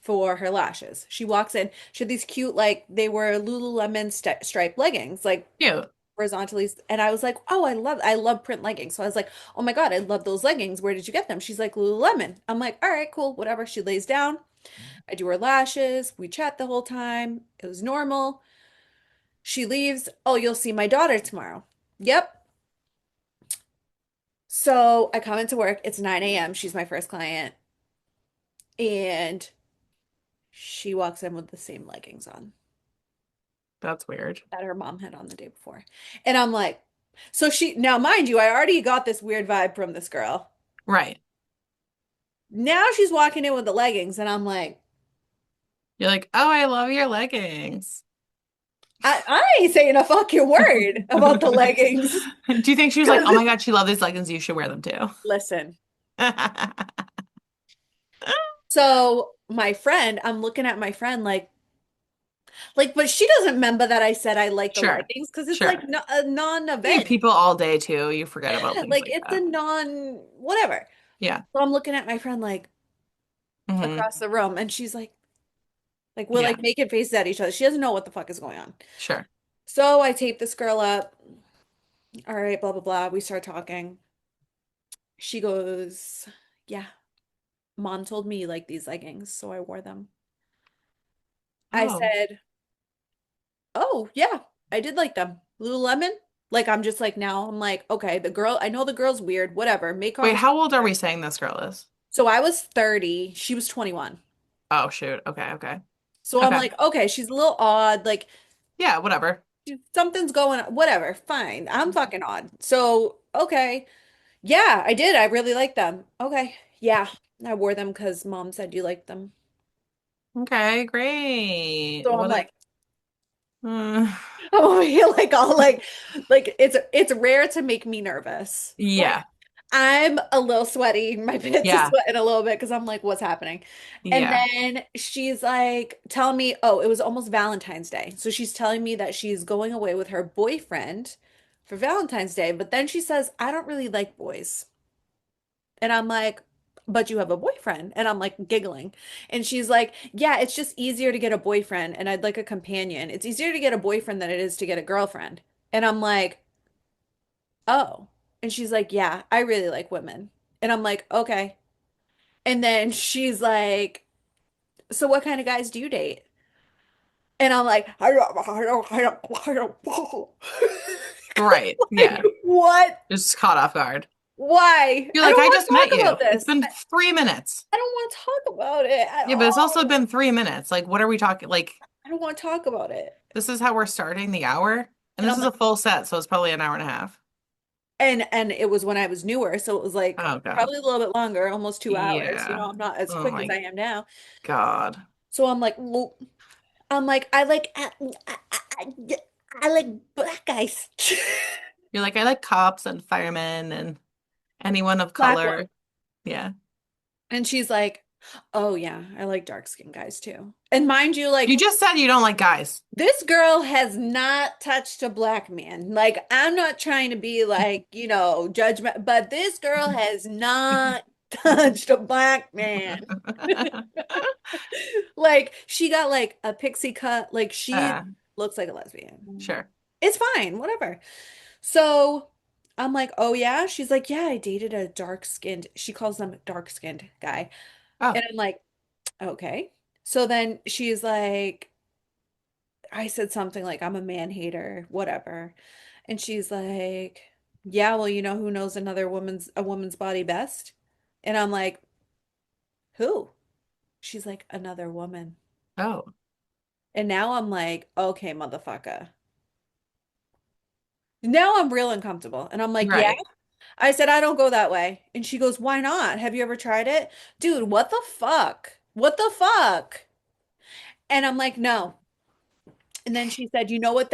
Speaker 2: for her lashes. She walks in. She had these cute, like they were Lululemon striped leggings, like
Speaker 1: Cute.
Speaker 2: horizontally. And I was like, oh, I love print leggings. So I was like, oh my God, I love those leggings. Where did you get them? She's like, Lululemon. I'm like, all right, cool, whatever. She lays down. I do her lashes. We chat the whole time. It was normal. She leaves. Oh, you'll see my daughter tomorrow. Yep. So I come into work. It's 9 a.m. She's my first client. And she walks in with the same leggings on
Speaker 1: That's weird.
Speaker 2: that her mom had on the day before. And I'm like, so she, now mind you, I already got this weird vibe from this girl.
Speaker 1: Right.
Speaker 2: Now she's walking in with the leggings, and I'm like,
Speaker 1: You're like, oh, I love your leggings.
Speaker 2: I ain't saying a fucking word about the leggings.
Speaker 1: Do you think she was like,
Speaker 2: Because
Speaker 1: oh my God, she loves these leggings. You should wear them too.
Speaker 2: listen, so my friend, I'm looking at my friend but she doesn't remember that I said I like the
Speaker 1: Sure.
Speaker 2: leggings because it's like
Speaker 1: Sure.
Speaker 2: no, a
Speaker 1: You have
Speaker 2: non-event.
Speaker 1: people all day too. You forget about things
Speaker 2: Like
Speaker 1: like
Speaker 2: it's a
Speaker 1: that.
Speaker 2: whatever.
Speaker 1: Yeah.
Speaker 2: So I'm looking at my friend like
Speaker 1: Hmm.
Speaker 2: across the room, and she's like we're
Speaker 1: Yeah.
Speaker 2: like making faces at each other. She doesn't know what the fuck is going on.
Speaker 1: Sure.
Speaker 2: So I tape this girl up. All right, blah blah blah. We start talking. She goes, "Yeah, mom told me you like these leggings, so I wore them." I
Speaker 1: Oh.
Speaker 2: said, "Oh, yeah, I did like them. Lululemon?" Like I'm just like now I'm like, "Okay, the girl, I know the girl's weird, whatever. Make
Speaker 1: Wait,
Speaker 2: conversation."
Speaker 1: how old are we saying this girl is?
Speaker 2: So I was 30, she was 21.
Speaker 1: Oh, shoot. Okay. Okay.
Speaker 2: So I'm
Speaker 1: Okay.
Speaker 2: like, "Okay, she's a little odd, like
Speaker 1: Yeah, whatever.
Speaker 2: something's going on, whatever, fine. I'm fucking odd." So, okay. Yeah, I did. I really like them. Okay. Yeah, I wore them because mom said you liked them.
Speaker 1: Okay, great.
Speaker 2: So I'm
Speaker 1: What a
Speaker 2: like,
Speaker 1: uh,
Speaker 2: I'm over here like all like it's rare to make me nervous. Like
Speaker 1: yeah.
Speaker 2: I'm a little sweaty. My pits are
Speaker 1: Yeah.
Speaker 2: sweating a little bit because I'm like, what's happening? And
Speaker 1: Yeah.
Speaker 2: then she's like telling me, oh, it was almost Valentine's Day. So she's telling me that she's going away with her boyfriend for Valentine's Day. But then she says, I don't really like boys. And I'm like, but you have a boyfriend. And I'm like giggling. And she's like, yeah, it's just easier to get a boyfriend. And I'd like a companion. It's easier to get a boyfriend than it is to get a girlfriend. And I'm like, oh. And she's like, yeah, I really like women. And I'm like, okay. And then she's like, so what kind of guys do you date? And I'm like,
Speaker 1: Right.
Speaker 2: like,
Speaker 1: Yeah.
Speaker 2: what?
Speaker 1: Just caught off guard.
Speaker 2: Why?
Speaker 1: You're
Speaker 2: I
Speaker 1: like,
Speaker 2: don't
Speaker 1: I
Speaker 2: want
Speaker 1: just
Speaker 2: to
Speaker 1: met
Speaker 2: talk
Speaker 1: you.
Speaker 2: about
Speaker 1: It's
Speaker 2: this.
Speaker 1: been 3 minutes.
Speaker 2: I don't want to talk about it at
Speaker 1: Yeah, but it's also
Speaker 2: all.
Speaker 1: been 3 minutes. Like, what are we talking? Like,
Speaker 2: I don't want to talk about it.
Speaker 1: this is how we're starting the hour. And
Speaker 2: And
Speaker 1: this
Speaker 2: I'm
Speaker 1: is
Speaker 2: like,
Speaker 1: a full set, so it's probably an hour and a half.
Speaker 2: and it was when I was newer, so it was like
Speaker 1: Oh God.
Speaker 2: probably a little bit longer, almost 2 hours.
Speaker 1: Yeah.
Speaker 2: I'm not as
Speaker 1: Oh
Speaker 2: quick as
Speaker 1: my
Speaker 2: I am now.
Speaker 1: God.
Speaker 2: So I'm like, well, I'm like, I like black guys.
Speaker 1: You're like, I like cops and firemen and anyone of
Speaker 2: Black one.
Speaker 1: color. Yeah.
Speaker 2: And she's like, Oh yeah, I like dark skinned guys too. And mind you,
Speaker 1: You
Speaker 2: like
Speaker 1: just said you don't like guys.
Speaker 2: this girl has not touched a black man. Like I'm not trying to be like, judgment, but this girl has not touched a black man. Like she got like a pixie cut, like she
Speaker 1: Uh,
Speaker 2: looks like a lesbian.
Speaker 1: sure.
Speaker 2: It's fine, whatever. So I'm like, oh yeah. She's like, yeah, I dated a dark-skinned, she calls them dark-skinned guy.
Speaker 1: Oh,
Speaker 2: And I'm like, okay. So then she's like, I said something like, I'm a man hater, whatever. And she's like, yeah, well, you know who knows a woman's body best? And I'm like, who? She's like, another woman.
Speaker 1: oh,
Speaker 2: And now I'm like, okay, motherfucker. Now I'm real uncomfortable. And I'm like, yeah.
Speaker 1: right.
Speaker 2: I said, I don't go that way. And she goes, why not? Have you ever tried it? Dude, what the fuck? What the fuck? And I'm like, no. And then she said, you know what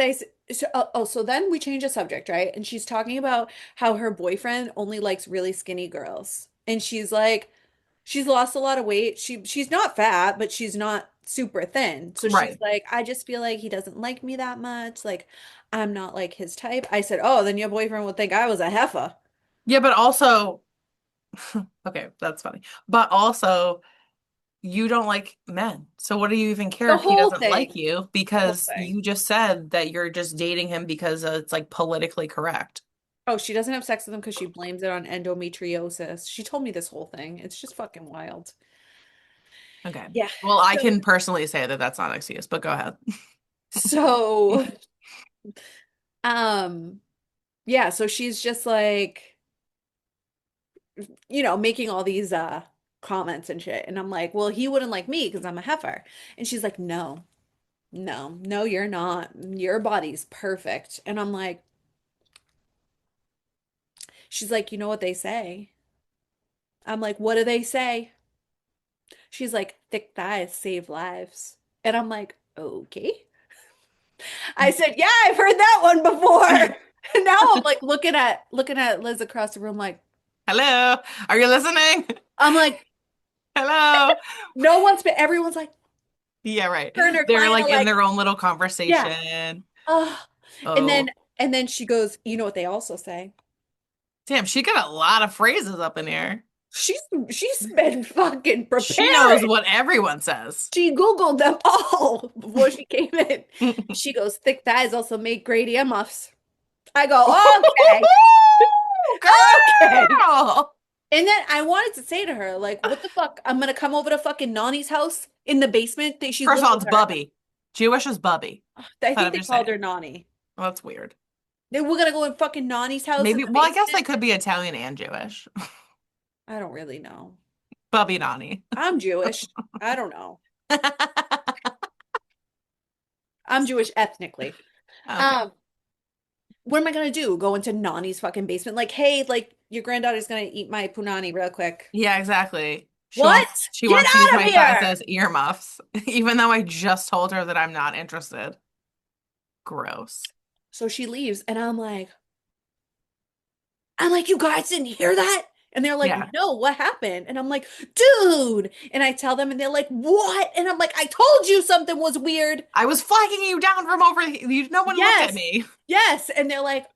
Speaker 2: so then we change the subject, right? And she's talking about how her boyfriend only likes really skinny girls. And she's like, she's lost a lot of weight. She's not fat, but she's not super thin. So she's
Speaker 1: Right.
Speaker 2: like, I just feel like he doesn't like me that much. Like, I'm not like his type. I said, oh, then your boyfriend would think I was a heifer.
Speaker 1: Yeah, but also, okay, that's funny. But also, you don't like men. So what do you even care
Speaker 2: The
Speaker 1: if he
Speaker 2: whole
Speaker 1: doesn't like
Speaker 2: thing.
Speaker 1: you?
Speaker 2: The whole
Speaker 1: Because
Speaker 2: thing.
Speaker 1: you just said that you're just dating him because it's like politically correct.
Speaker 2: Oh, she doesn't have sex with him because she blames it on endometriosis. She told me this whole thing. It's just fucking wild.
Speaker 1: Okay.
Speaker 2: Yeah.
Speaker 1: Well, I
Speaker 2: So,
Speaker 1: can personally say that that's not an excuse, but go ahead.
Speaker 2: so, um, yeah, so she's just like, making all these comments and shit. And I'm like, well, he wouldn't like me because I'm a heifer. And she's like, no, no, no, you're not. Your body's perfect. And I'm like, she's like, you know what they say? I'm like, what do they say? She's like, thick thighs save lives. And I'm like, okay. I said, yeah, I've heard that one before. And now I'm like looking at Liz across the room, like,
Speaker 1: Hello, are you listening?
Speaker 2: I'm like,
Speaker 1: Hello.
Speaker 2: no one's been, everyone's like,
Speaker 1: Yeah, right.
Speaker 2: her and her
Speaker 1: They're
Speaker 2: client are
Speaker 1: like in
Speaker 2: like,
Speaker 1: their own little
Speaker 2: yeah.
Speaker 1: conversation.
Speaker 2: Oh. And then
Speaker 1: Oh,
Speaker 2: and then she goes, you know what they also say?
Speaker 1: damn, she got a lot of phrases up in here.
Speaker 2: She's she's been fucking
Speaker 1: She knows
Speaker 2: preparing.
Speaker 1: what everyone says.
Speaker 2: She Googled them all before she came in. She goes, thick thighs also make great earmuffs. I go, okay, okay.
Speaker 1: Girl!
Speaker 2: And then I wanted to say to her, like, what the fuck? I'm gonna come over to fucking Nani's house in the basement. She
Speaker 1: First
Speaker 2: lives
Speaker 1: of all,
Speaker 2: with
Speaker 1: it's
Speaker 2: her.
Speaker 1: Bubby. Jewish is Bubby.
Speaker 2: I
Speaker 1: But
Speaker 2: think
Speaker 1: I'm
Speaker 2: they
Speaker 1: just
Speaker 2: called her
Speaker 1: saying.
Speaker 2: Nani.
Speaker 1: Well, that's weird.
Speaker 2: We're gonna go in fucking Nani's house in
Speaker 1: Maybe,
Speaker 2: the
Speaker 1: well, I guess
Speaker 2: basement.
Speaker 1: they could be Italian and Jewish.
Speaker 2: I don't really know.
Speaker 1: Bubby Nani.
Speaker 2: I'm Jewish. I don't know. I'm Jewish ethnically.
Speaker 1: Okay.
Speaker 2: Um, what am I gonna do? Go into Nani's fucking basement? Like, hey, like your granddaughter's gonna eat my punani real quick.
Speaker 1: Yeah, exactly. She
Speaker 2: What?
Speaker 1: wants she
Speaker 2: Get
Speaker 1: wants to use
Speaker 2: out of
Speaker 1: my thighs
Speaker 2: here!
Speaker 1: as earmuffs, even though I just told her that I'm not interested. Gross.
Speaker 2: So she leaves, and I'm like, you guys didn't hear that? And they're like,
Speaker 1: Yeah.
Speaker 2: no, what happened? And I'm like, dude. And I tell them, and they're like, what? And I'm like, I told you something was weird.
Speaker 1: I was flagging you down from over you. No one looked at
Speaker 2: Yes,
Speaker 1: me.
Speaker 2: yes. And they're like,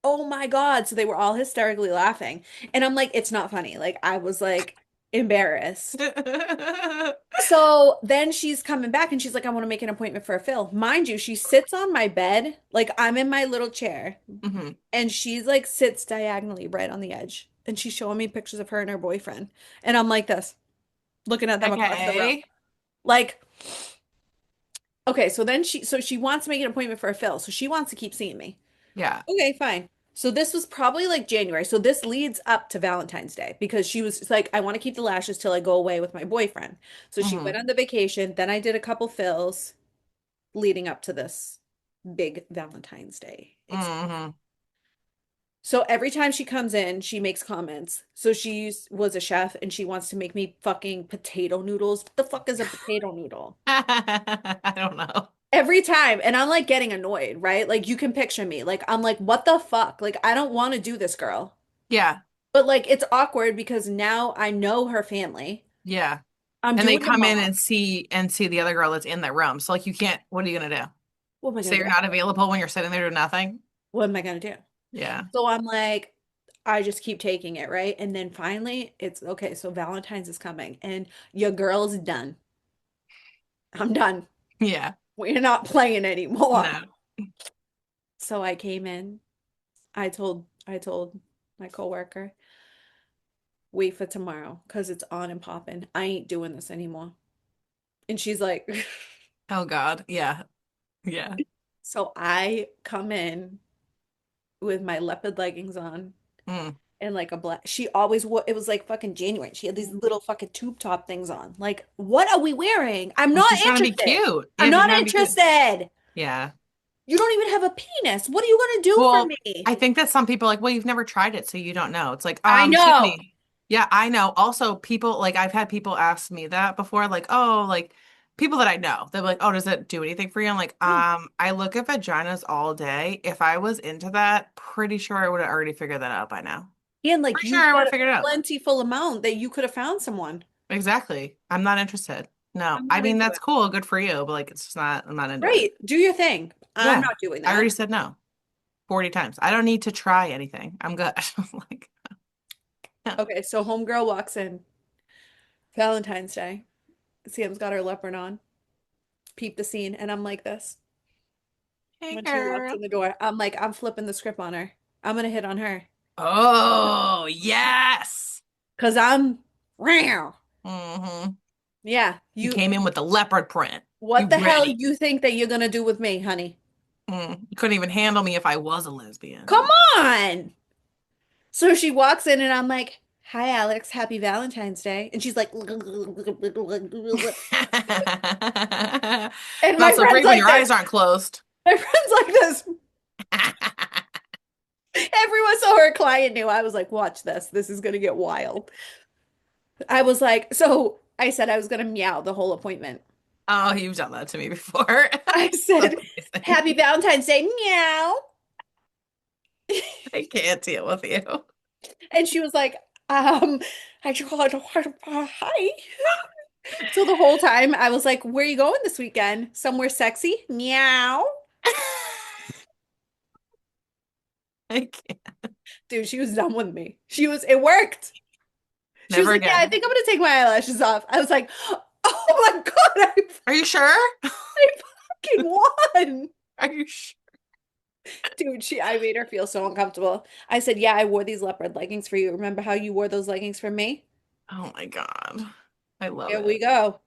Speaker 2: oh my God. So they were all hysterically laughing. And I'm like, it's not funny. Like, I was like embarrassed. So then she's coming back and she's like, I want to make an appointment for a fill. Mind you, she sits on my bed, like I'm in my little chair,
Speaker 1: hmm
Speaker 2: and she's like sits diagonally right on the edge. And she's showing me pictures of her and her boyfriend. And I'm like this, looking at them across the room.
Speaker 1: Okay.
Speaker 2: Like, okay, so she wants to make an appointment for a fill. So she wants to keep seeing me.
Speaker 1: Yeah.
Speaker 2: Okay, fine. So this was probably like January. So this leads up to Valentine's Day because she was like, I want to keep the lashes till I go away with my boyfriend. So she went
Speaker 1: hmm
Speaker 2: on the vacation. Then I did a couple fills leading up to this big Valentine's Day experience.
Speaker 1: hmm
Speaker 2: So every time she comes in, she makes comments. So was a chef and she wants to make me fucking potato noodles. What the fuck is a potato noodle?
Speaker 1: I don't know.
Speaker 2: Every time. And I'm like getting annoyed, right? Like you can picture me. Like I'm like, what the fuck? Like I don't want to do this, girl.
Speaker 1: Yeah.
Speaker 2: But like it's awkward because now I know her family.
Speaker 1: Yeah.
Speaker 2: I'm
Speaker 1: And they
Speaker 2: doing it,
Speaker 1: come in
Speaker 2: mom.
Speaker 1: and see the other girl that's in that room. So like you can't, what are you gonna do?
Speaker 2: What am I
Speaker 1: Say
Speaker 2: gonna
Speaker 1: you're
Speaker 2: do?
Speaker 1: not available when you're sitting there doing nothing?
Speaker 2: What am I gonna do?
Speaker 1: Yeah.
Speaker 2: So I'm like, I just keep taking it, right? And then finally, it's okay. So Valentine's is coming, and your girl's done. I'm done.
Speaker 1: Yeah.
Speaker 2: We're not playing anymore.
Speaker 1: No.
Speaker 2: So I came in. I told my coworker, wait for tomorrow because it's on and popping. I ain't doing this anymore. And she's like,
Speaker 1: Oh God. Yeah. Yeah.
Speaker 2: so I come in with my leopard leggings on
Speaker 1: Mm.
Speaker 2: and like a black. She always wore, it was like fucking January. She had these little fucking tube top things on. Like, what are we wearing? I'm
Speaker 1: Well,
Speaker 2: not
Speaker 1: she's trying to be
Speaker 2: interested.
Speaker 1: cute.
Speaker 2: I'm
Speaker 1: Yeah, she's
Speaker 2: not
Speaker 1: trying to be cute.
Speaker 2: interested.
Speaker 1: Yeah.
Speaker 2: You don't even have a penis. What are you gonna do for
Speaker 1: Well,
Speaker 2: me?
Speaker 1: I think that some people are like, well, you've never tried it, so you don't know. It's like,
Speaker 2: I
Speaker 1: excuse
Speaker 2: know.
Speaker 1: me. Yeah, I know. Also, people like I've had people ask me that before, like, oh, like people that I know. They're like, oh, does it do anything for you? I'm like,
Speaker 2: No.
Speaker 1: I look at vaginas all day. If I was into that, pretty sure I would have already figured that out by now.
Speaker 2: And like
Speaker 1: Pretty sure
Speaker 2: you've
Speaker 1: I would
Speaker 2: got
Speaker 1: have
Speaker 2: a
Speaker 1: figured it out.
Speaker 2: plentiful amount that you could have found someone.
Speaker 1: Exactly. I'm not interested. No.
Speaker 2: I'm
Speaker 1: I
Speaker 2: not
Speaker 1: mean,
Speaker 2: into
Speaker 1: that's
Speaker 2: it.
Speaker 1: cool, good for you, but like it's just not, I'm not into it.
Speaker 2: Great. Do your thing. I'm
Speaker 1: Yeah.
Speaker 2: not doing
Speaker 1: I already
Speaker 2: that.
Speaker 1: said no 40 times. I don't need to try anything. I'm good. Like, no.
Speaker 2: Okay, so homegirl walks in Valentine's Day. Sam's got her leopard on. Peep the scene, and I'm like this.
Speaker 1: Hey,
Speaker 2: When she walks
Speaker 1: girl.
Speaker 2: in the door, I'm like, I'm flipping the script on her. I'm gonna hit on her.
Speaker 1: Oh, yes.
Speaker 2: Cause I'm Meow.
Speaker 1: Hmm.
Speaker 2: Yeah,
Speaker 1: You came in with the leopard print.
Speaker 2: what
Speaker 1: You
Speaker 2: the hell
Speaker 1: ready?
Speaker 2: you think that you're gonna do with me, honey?
Speaker 1: You couldn't even handle me if I was a
Speaker 2: Come
Speaker 1: lesbian.
Speaker 2: on. So she walks in and I'm like, "Hi Alex, happy Valentine's Day." And she's like, and my
Speaker 1: Not so
Speaker 2: friend's
Speaker 1: great when
Speaker 2: like
Speaker 1: your
Speaker 2: this.
Speaker 1: eyes aren't closed.
Speaker 2: My friend's like this. Everyone saw her client knew. I was like, watch this. This is gonna get wild. I was like, so I said I was gonna meow the whole appointment.
Speaker 1: Oh, you've done that to me before.
Speaker 2: I said,
Speaker 1: That's
Speaker 2: happy
Speaker 1: amazing.
Speaker 2: Valentine's Day, meow.
Speaker 1: I can't deal with you.
Speaker 2: And she was like, I just called hi. So the whole time I was like, where are you going this weekend? Somewhere sexy? Meow.
Speaker 1: I can't.
Speaker 2: Dude, she was done with me. It worked. She was
Speaker 1: Never
Speaker 2: like, yeah, I
Speaker 1: again.
Speaker 2: think I'm gonna take my eyelashes off. I was like, oh my God,
Speaker 1: Are you sure?
Speaker 2: I fucking won.
Speaker 1: Are you sure?
Speaker 2: Dude, I made her feel so uncomfortable. I said, yeah, I wore these leopard leggings for you. Remember how you wore those leggings for me?
Speaker 1: Oh my God. I love
Speaker 2: Here we
Speaker 1: it.
Speaker 2: go.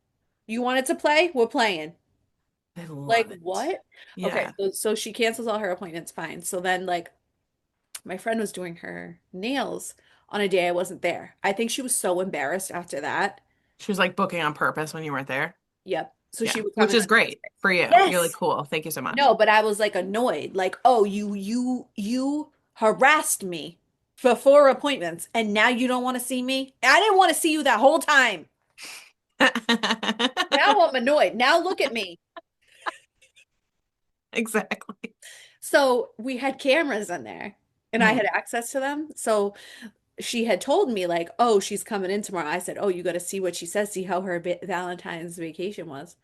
Speaker 2: You wanted to play? We're playing.
Speaker 1: I
Speaker 2: Like
Speaker 1: love it.
Speaker 2: what? Okay,
Speaker 1: Yeah.
Speaker 2: so she cancels all her appointments, fine. So then like my friend was doing her nails on a day I wasn't there. I think she was so embarrassed after that.
Speaker 1: She was like booking on purpose when you weren't there.
Speaker 2: Yep. So she
Speaker 1: Yeah.
Speaker 2: would come
Speaker 1: Which
Speaker 2: in
Speaker 1: is
Speaker 2: the next
Speaker 1: great
Speaker 2: day.
Speaker 1: for you. You're like,
Speaker 2: Yes.
Speaker 1: cool. Thank you so much.
Speaker 2: No, but I was like annoyed. Like, oh, you harassed me for 4 appointments and now you don't want to see me? I didn't want to see you that whole time. Now I'm annoyed. Now look at me.
Speaker 1: Exactly.
Speaker 2: So we had cameras in there and I had
Speaker 1: Mhm.
Speaker 2: access to them. So she had told me like, "Oh, she's coming in tomorrow." I said, "Oh, you got to see what she says, see how her Valentine's vacation was."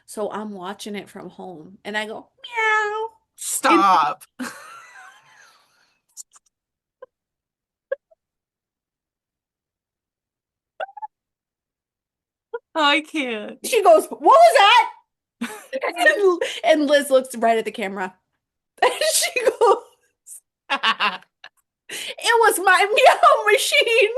Speaker 2: So I'm watching it from home and I go, "Meow." And
Speaker 1: Stop. I can't.
Speaker 2: she goes, "What was that?" And Liz looks right at the camera. And she goes, "It was my meow machine."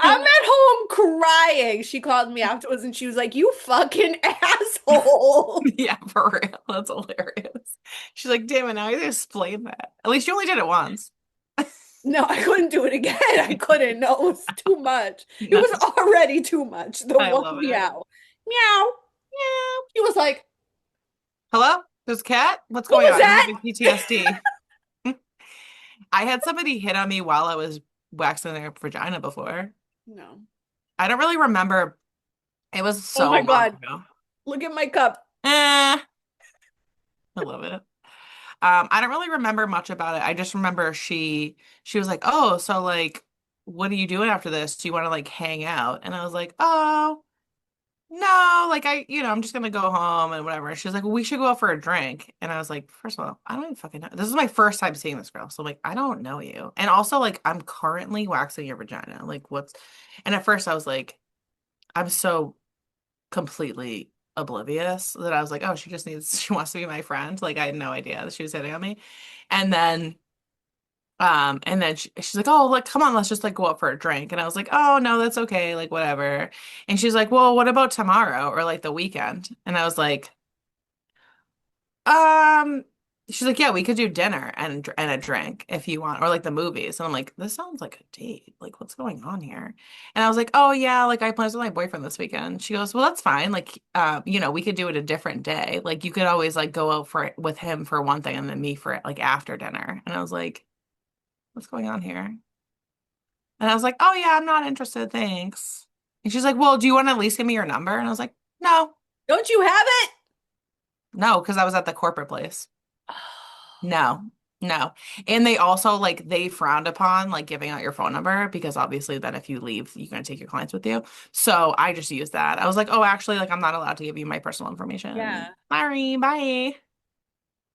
Speaker 2: I'm at home crying. She called me afterwards and she was like, "You fucking asshole."
Speaker 1: Yeah, for real. That's hilarious. She's like, damn it, now I have to explain that. At least you only did it once.
Speaker 2: No, I couldn't do it again. I couldn't. No, it was too much. It
Speaker 1: No,
Speaker 2: was already too much. The
Speaker 1: I
Speaker 2: one
Speaker 1: love it.
Speaker 2: meow. Meow.
Speaker 1: Yeah.
Speaker 2: She was like,
Speaker 1: Hello? There's a cat? What's
Speaker 2: "What
Speaker 1: going
Speaker 2: was
Speaker 1: on? I'm
Speaker 2: that?"
Speaker 1: having PTSD. I had somebody hit on me while I was waxing their vagina before.
Speaker 2: No.
Speaker 1: I don't really remember. It was
Speaker 2: Oh
Speaker 1: so
Speaker 2: my
Speaker 1: long
Speaker 2: God.
Speaker 1: ago.
Speaker 2: Look at my cup.
Speaker 1: Eh, I love it. I don't really remember much about it. I just remember she was like, "Oh, so like what are you doing after this? Do you want to like hang out?" And I was like, "Oh, no, like I'm just gonna go home and whatever." And she was like, "Well, we should go out for a drink." And I was like, "First of all, I don't even fucking know. This is my first time seeing this girl. So like, I don't know you. And also like I'm currently waxing your vagina. Like what's?" And at first I was like, I'm so completely oblivious that I was like, oh, she wants to be my friend. Like I had no idea that she was hitting on me. And then she's like, oh, like, come on, let's just like go out for a drink. And I was like, oh, no, that's okay. Like, whatever. And she's like, well, what about tomorrow or like the weekend? And I was like, um, she's like, yeah, we could do dinner and a drink if you want, or like the movies. And I'm like, this sounds like a date. Like, what's going on here? And I was like, oh yeah, like I plans with my boyfriend this weekend. She goes, well, that's fine. Like, we could do it a different day. Like, you could always like go out for it with him for one thing and then me for it like after dinner. And I was like, what's going on here? And I was like, oh yeah, I'm not interested, thanks. And she's like, well, do you want to at least give me your number? And I was like, no,
Speaker 2: Don't you have it?
Speaker 1: no, because I was at the corporate place.
Speaker 2: Oh,
Speaker 1: No, no. And they also like they frowned upon like giving out your phone number because obviously then if you leave, you're gonna take your clients with you. So I just used that. I was like, oh, actually, like I'm not allowed to give you my personal information.
Speaker 2: yeah.
Speaker 1: Sorry, bye.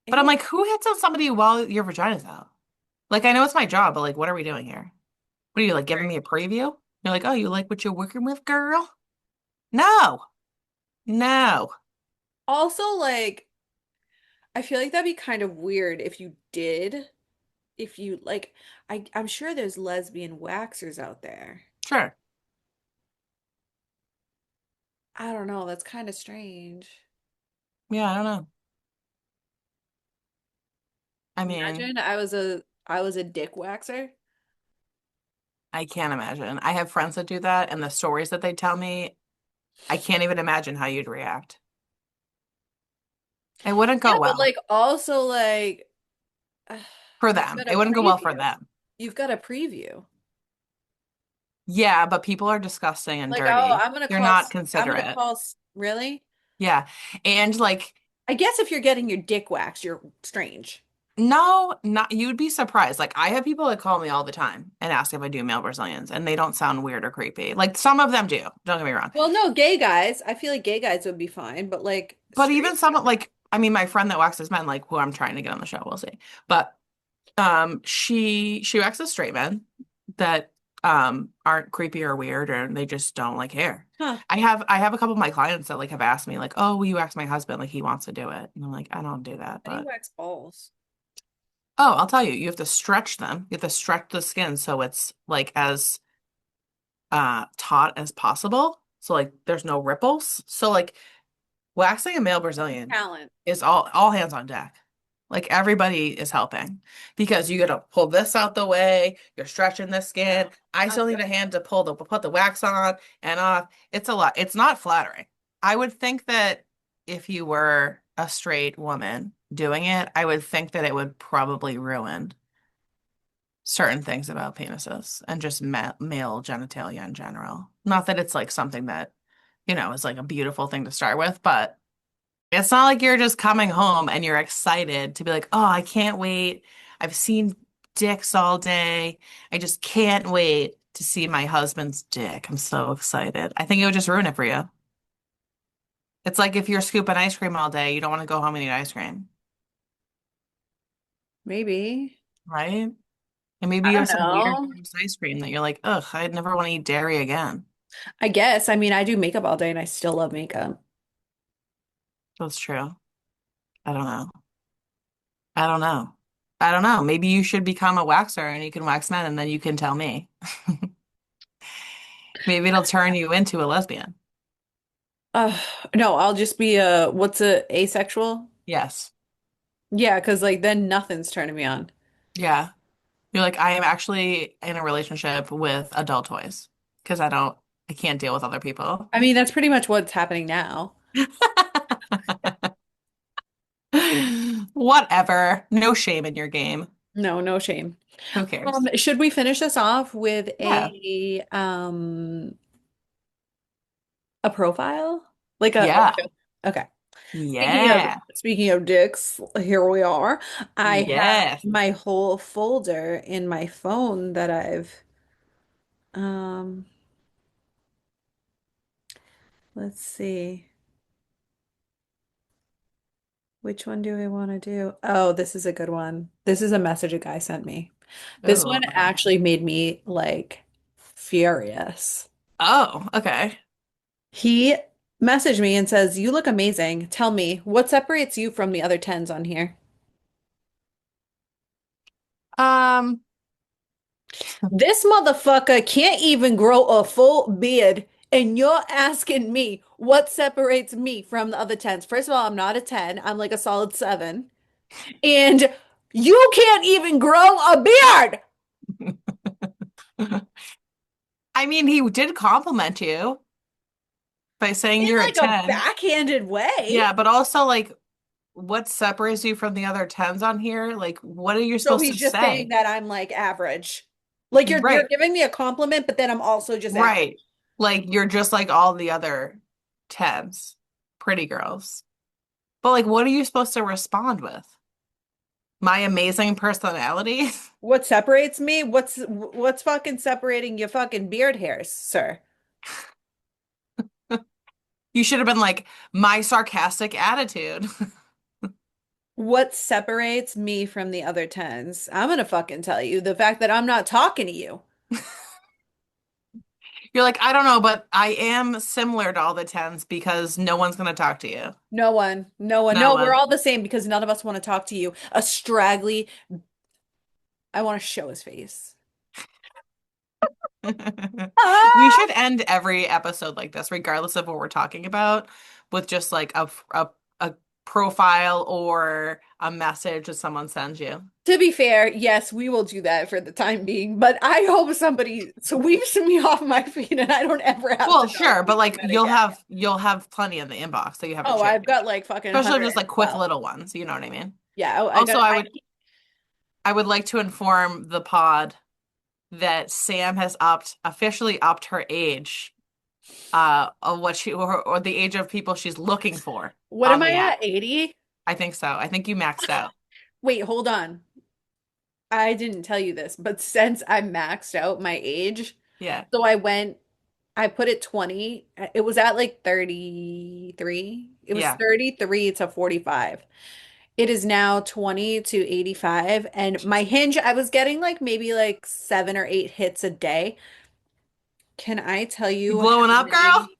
Speaker 1: But I'm
Speaker 2: Ew.
Speaker 1: like, who hits on somebody while your vagina's out? Like I know it's my job, but like what are we doing here? What are you like giving me a preview? You're like, oh, you like what you're working with, girl? No, no.
Speaker 2: Also, like, I feel like that'd be kind of weird if you did, if you like, I'm sure there's lesbian waxers out there.
Speaker 1: Sure.
Speaker 2: I don't know, that's kind of strange.
Speaker 1: Yeah, I don't know. I mean,
Speaker 2: Imagine I was a dick waxer.
Speaker 1: I can't imagine. I have friends that do that, and the stories that they tell me, I can't even imagine how you'd react. It wouldn't
Speaker 2: Yeah,
Speaker 1: go
Speaker 2: but
Speaker 1: well
Speaker 2: like also like
Speaker 1: for
Speaker 2: you've
Speaker 1: them.
Speaker 2: got a
Speaker 1: It wouldn't go well for
Speaker 2: preview.
Speaker 1: them.
Speaker 2: You've got a preview.
Speaker 1: Yeah, but people are disgusting and
Speaker 2: Like, oh,
Speaker 1: dirty. They're not
Speaker 2: I'm gonna
Speaker 1: considerate.
Speaker 2: call, really?
Speaker 1: Yeah. And like,
Speaker 2: I guess if you're getting your dick waxed, you're strange.
Speaker 1: no, not you'd be surprised. Like, I have people that call me all the time and ask if I do male Brazilians, and they don't sound weird or creepy. Like, some of them do. Don't get me wrong.
Speaker 2: Well, no, gay guys. I feel like gay guys would be fine, but like
Speaker 1: But even
Speaker 2: straight
Speaker 1: some
Speaker 2: guys.
Speaker 1: like I mean my friend that waxes men like who I'm trying to get on the show, we'll see. But she waxes straight men that aren't creepy or weird or they just don't like hair.
Speaker 2: Huh.
Speaker 1: I have a couple of my clients that like have asked me like, "Oh, will you wax my husband? Like he wants to do it." And I'm like, "I don't do that."
Speaker 2: How do you
Speaker 1: But
Speaker 2: wax balls?
Speaker 1: oh, I'll tell you, you have to stretch them. You have to stretch the skin so it's like as taut as possible. So like there's no ripples. So like waxing a male Brazilian
Speaker 2: Talent.
Speaker 1: is all hands on deck. Like everybody is helping because you gotta pull this out the way, you're stretching the skin.
Speaker 2: No,
Speaker 1: I
Speaker 2: I'm
Speaker 1: still need
Speaker 2: good.
Speaker 1: a hand to put the wax on and off. It's a lot. It's not flattering. I would think that if you were a straight woman doing it, I would think that it would probably ruin certain things about penises and just male genitalia in general. Not that it's like something that, is like a beautiful thing to start with, but it's not like you're just coming home and you're excited to be like, oh, I can't wait. I've seen dicks all day. I just can't wait to see my husband's dick. I'm so excited. I think it would just ruin it for you. It's like if you're scooping ice cream all day, you don't want to go home and eat ice cream,
Speaker 2: Maybe.
Speaker 1: right? And maybe
Speaker 2: I
Speaker 1: you
Speaker 2: don't
Speaker 1: have some weird
Speaker 2: know.
Speaker 1: gross ice cream that you're like, ugh, I'd never want to eat dairy again.
Speaker 2: I guess. I mean, I do makeup all day and I still love makeup.
Speaker 1: That's true. I don't know. I don't know. I don't know. Maybe you should become a waxer and you can wax men and then you can tell me. Maybe it'll turn you into a lesbian.
Speaker 2: Uh, no, I'll just be a what's a asexual?
Speaker 1: Yes.
Speaker 2: Yeah, because like then nothing's turning me on.
Speaker 1: Yeah. You're like, I am actually in a relationship with adult toys because I can't deal with other people.
Speaker 2: I mean, that's pretty much what's happening now.
Speaker 1: Whatever. No shame in your game.
Speaker 2: No, no shame.
Speaker 1: Who cares?
Speaker 2: Should we finish this off with
Speaker 1: Yeah.
Speaker 2: a profile? Like a
Speaker 1: Yeah.
Speaker 2: okay.
Speaker 1: Yeah.
Speaker 2: Speaking of dicks, here we are. I have
Speaker 1: Yes.
Speaker 2: my whole folder in my phone that I've um let's see. Which one do we want to do? Oh, this is a good one. This is a message a guy sent me. This
Speaker 1: Oh,
Speaker 2: one
Speaker 1: okay.
Speaker 2: actually made me like furious.
Speaker 1: Oh, okay.
Speaker 2: He messaged me and says, "You look amazing. Tell me, what separates you from the other tens on here?"
Speaker 1: Um,
Speaker 2: This motherfucker can't even grow a full beard, and you're asking me what separates me from the other tens. First of all, I'm not a 10. I'm like a solid 7. And you can't even grow a beard
Speaker 1: I mean, he did compliment you by saying
Speaker 2: in
Speaker 1: you're a
Speaker 2: like a
Speaker 1: 10.
Speaker 2: backhanded way.
Speaker 1: Yeah, but also like what separates you from the other 10s on here? Like, what are you
Speaker 2: So
Speaker 1: supposed to
Speaker 2: he's just saying
Speaker 1: say?
Speaker 2: that I'm like average. Like you're
Speaker 1: Right,
Speaker 2: giving me a compliment, but then I'm also just average.
Speaker 1: right. Like you're just like all the other 10s, pretty girls. But like, what are you supposed to respond with? My amazing personality?
Speaker 2: What separates me? What's fucking separating your fucking beard hairs, sir?
Speaker 1: You should have been like, my sarcastic attitude.
Speaker 2: What separates me from the other tens? I'm gonna fucking tell you the fact that I'm not talking to you.
Speaker 1: You're like, I don't know, but I am similar to all the 10s because no one's gonna talk to you.
Speaker 2: No one, no one.
Speaker 1: No
Speaker 2: No, we're
Speaker 1: one.
Speaker 2: all the same because none of us want to talk to you. A straggly, I want to show his face.
Speaker 1: We
Speaker 2: Ah!
Speaker 1: should end every episode like this, regardless of what we're talking about, with just like a profile or a message that someone sends you.
Speaker 2: To be fair, yes, we will do that for the time being, but I hope somebody sweeps me off my feet and I don't ever have to
Speaker 1: Well,
Speaker 2: not
Speaker 1: sure, but
Speaker 2: speak to
Speaker 1: like
Speaker 2: that again.
Speaker 1: you'll have plenty in the inbox that you haven't
Speaker 2: Oh, I've
Speaker 1: checked.
Speaker 2: got like fucking
Speaker 1: Especially just like quick
Speaker 2: 112.
Speaker 1: little ones, you know what I mean?
Speaker 2: Yeah, I
Speaker 1: Also,
Speaker 2: got
Speaker 1: I would like to inform the pod that Sam has officially upped her age of what or the age of people she's looking for
Speaker 2: what
Speaker 1: on
Speaker 2: am I
Speaker 1: the app.
Speaker 2: at? 80?
Speaker 1: I think so. I think you maxed out.
Speaker 2: Wait, hold on. I didn't tell you this, but since I maxed out my age,
Speaker 1: Yeah.
Speaker 2: so I put it 20. It was at like 33. It was
Speaker 1: Yeah.
Speaker 2: 33 to 45. It is now 20 to 85. And my hinge, I was getting like maybe like 7 or 8 hits a day. Can I tell
Speaker 1: You
Speaker 2: you how
Speaker 1: blowing up, girl?
Speaker 2: many?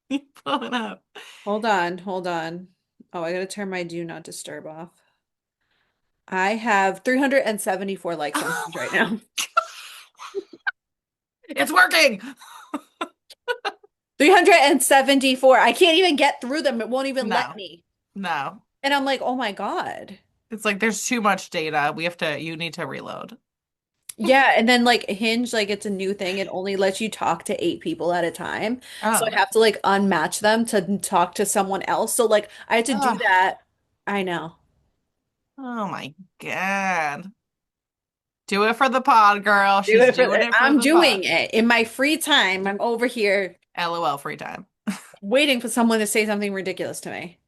Speaker 1: You blowing up.
Speaker 2: Hold on, hold on. Oh, I gotta turn my do not disturb off. I have 374 likes on Hinge right now.
Speaker 1: It's working.
Speaker 2: 374. I can't even get through them. It won't even let
Speaker 1: No.
Speaker 2: me.
Speaker 1: No.
Speaker 2: And I'm like, oh my God.
Speaker 1: It's like there's too much data. You need to reload.
Speaker 2: Yeah, and then like Hinge, like it's a new thing. It only lets you talk to 8 people at a time. So I
Speaker 1: Oh.
Speaker 2: have to like unmatch them to talk to someone else. So like I had to do
Speaker 1: Oh,
Speaker 2: that. I know.
Speaker 1: oh my God. Do it for the pod, girl.
Speaker 2: Do
Speaker 1: She's
Speaker 2: it for
Speaker 1: doing it for
Speaker 2: I'm
Speaker 1: the pod.
Speaker 2: doing it in my free time. I'm over here
Speaker 1: LOL free time.
Speaker 2: waiting for someone to say something ridiculous to me.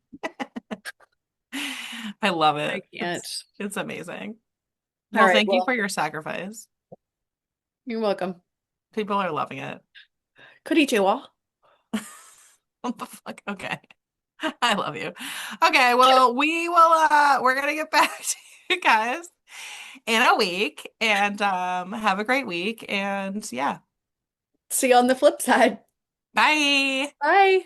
Speaker 1: I love
Speaker 2: I
Speaker 1: it.
Speaker 2: can't.
Speaker 1: It's amazing.
Speaker 2: All
Speaker 1: Well,
Speaker 2: right,
Speaker 1: thank you
Speaker 2: well,
Speaker 1: for your sacrifice.
Speaker 2: you're welcome.
Speaker 1: People are loving it.
Speaker 2: Konnichiwa.
Speaker 1: What the fuck? Okay. I love you. Okay, well, we're gonna get back to you guys in a week and have a great week and yeah.
Speaker 2: See you on the flip side.
Speaker 1: Bye.
Speaker 2: Bye.